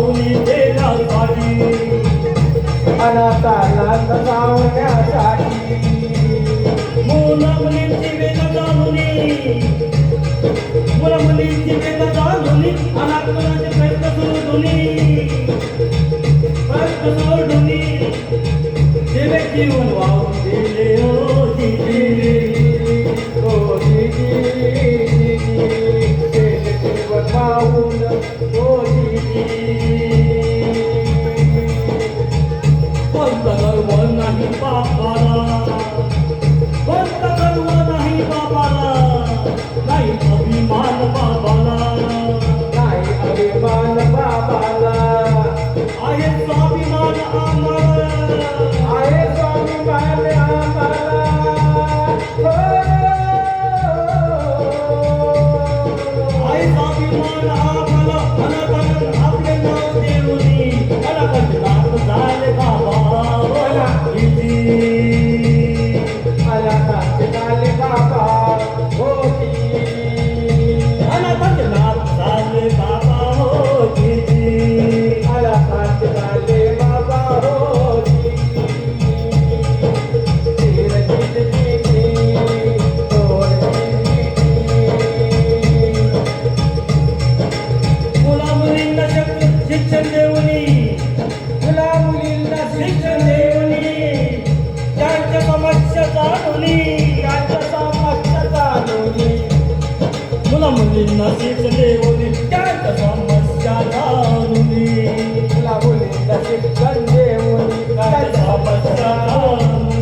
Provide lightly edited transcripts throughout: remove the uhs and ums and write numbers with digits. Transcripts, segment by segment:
माऊली देण्यासाठी अनाथाला जावण्यासाठी मुला मुलींची वेद जाणुनी मुला मुलींची वेद जाणुनी अनाथ मुलांचे प्रयत्न सोडुनी देवे जीवन वाहून दिले हो दिले ओ दीदी जीवन वाहून ओ दीदी कोणता गर्व नाही बापाला कोणता गर्व नाही बाबाला नाही अभिमान बाबाला नाही अभिमान बाबाला आहे स्वाभिमान आम्हाला आहे स्वाभिमान आम्हाला आहे स्वाभिमान आम्हाला अनाथांना आपले नाव देऊनी अनाथांना झाले बाबा झाले बाबा होती अनाथांना झाले बाबा होती झाले बाबा होती मुला मुलींना शिक्षण देऊनी मुला मुलींना शिक्षण देऊनी त्यांच्या समस्या जाणुनी त्यांच्या समस्या जाणून मुला मुलींना शिक्षण देऊनी त्यांच्या समस्या जाणुनी मुला मुलींना शिक्षण देऊन त्यांच्या समस्या जाणुनी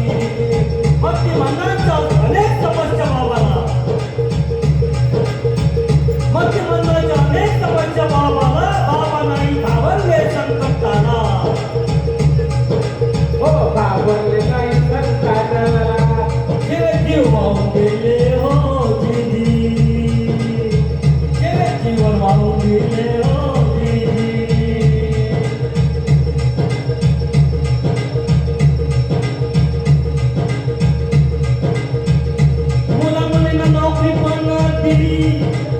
भक्तिमंदांच्या अनेक समस्या बाबाला भक्तिमंदांच्या अनेक समस्या बाबाला बाबा नाही घाबरले संकटाला हो घाबरले नाही संतांना जीव वाहून गेले हो दिदी जीवन वाहून गेले हो दिदी मुला मुलींना नोकरी पण दिली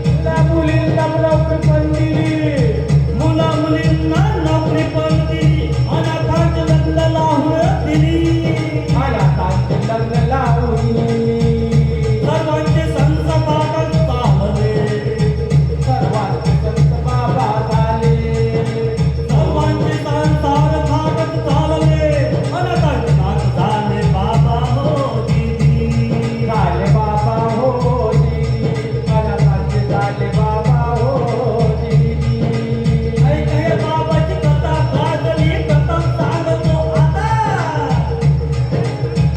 मुला मुलींना नोकरी पण दिली मुला मुलींना नोकरी पण दिली अनाथांचे लग्न लावून दिली अनाथांचे लग्न लावून सर्वांचे संसारात चालले सर्वांचे संत बाबा झाले सर्वांचे संसार भागत चालले अनाथांचे नाथ झाले बाबा हो दिदी झाले बाबा हो दीदी अनाथांचे झाले बाबा हो दीदी ऐकले बाबाची कथा गाजली प्रथम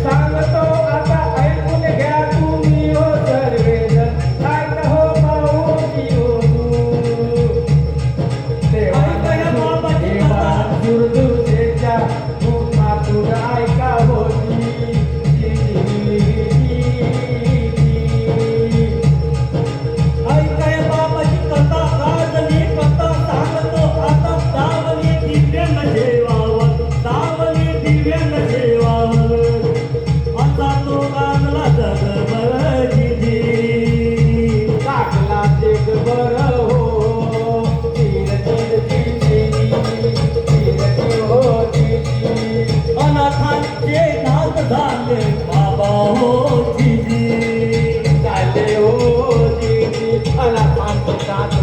सांगतो आता ऐकून घ्या तुम्ही हो सर्वजण काय हो भाऊजी हो देवा दुर्दुर्जेच्या मुखातून ऐका होती ऐकले बाबाची कथा गाजली प्रथम सांगतो आता सावली दिव्यान जेवावं सावली दिव्यान जेवावं असा तो गाजला जगभर दिदी लागला जगभर हो तीर हो दीदी अनाथांचे नाथ झाले बाबा हो दिदी झाले हो दीदी अनाथांचे नाथ